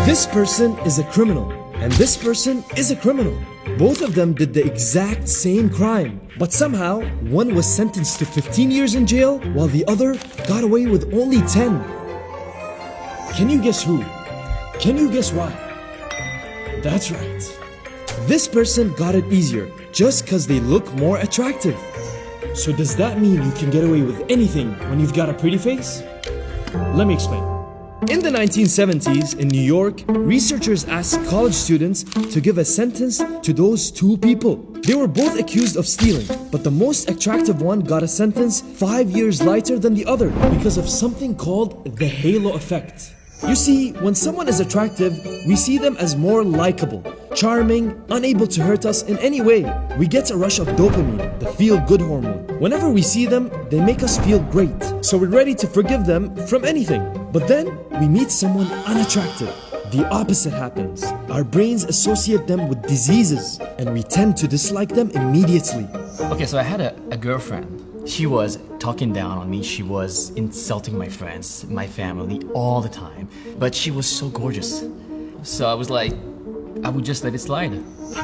This person is a criminal, and this person is a criminal. Both of them did the exact same crime, but somehow one was sentenced to 15 years in jail while the other got away with only 10. Can you guess who? Can you guess why? That's right. This person got it easier just because they look more attractive. So does that mean you can get away with anything when you've got a pretty face? Let me explain. In the 1970s in New York, researchers asked college students to give a sentence to those two people. They were both accused of stealing, but the most attractive one got a sentence 5 years lighter than the other because of something called the halo effect. You see, when someone is attractive, we see them as more likable, charming, unable to hurt us in any way. We get a rush of dopamine, the feel-good hormone. Whenever we see them, they make us feel great, so we're ready to forgive them from anything. But then, we meet someone unattractive. The opposite happens. Our brains associate them with diseases, and we tend to dislike them immediately. Okay, so I had a girlfriend. She was talking down on me. She was insulting my friends, my family all the time. But she was so gorgeous. So I was like, I would just let it slide.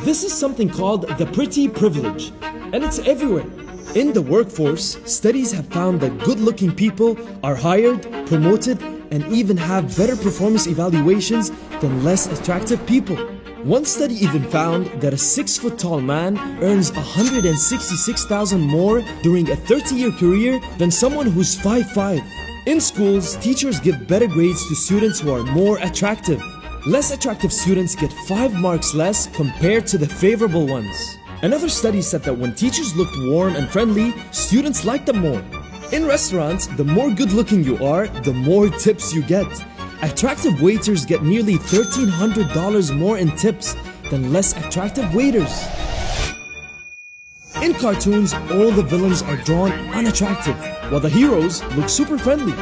This is something called the pretty privilege, and it's everywhere. In the workforce, studies have found that good-looking people are hired, promoted, and even have better performance evaluations than less attractive people. One study even found that a 6-foot-tall man earns $166,000 more during a 30-year career than someone who's 5'5". In schools, teachers give better grades to students who are more attractive. Less attractive students get 5 marks less compared to the favorable ones. Another study said that when teachers looked warm and friendly, students liked them more. In restaurants, the more good-looking you are, the more tips you get. Attractive waiters get nearly $1,300 more in tips than less attractive waiters. In cartoons, all the villains are drawn unattractive, while the heroes look super friendly,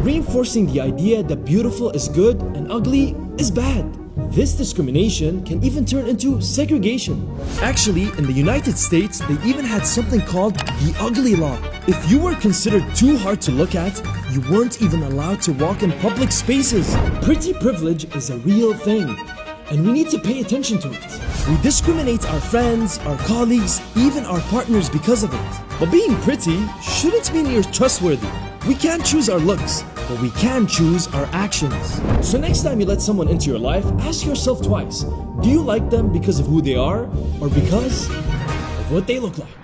reinforcing the idea that beautiful is good and ugly is bad. This discrimination can even turn into segregation. Actually, in the United States, they even had something called the ugly law. If you were considered too hard to look at, you weren't even allowed to walk in public spaces. Pretty privilege is a real thing, and we need to pay attention to it. We discriminate our friends, our colleagues, even our partners because of it. But being pretty shouldn't mean you're trustworthy. We can't choose our looks, but we can choose our actions. So next time you let someone into your life, ask yourself twice, do you like them because of who they are or because of what they look like?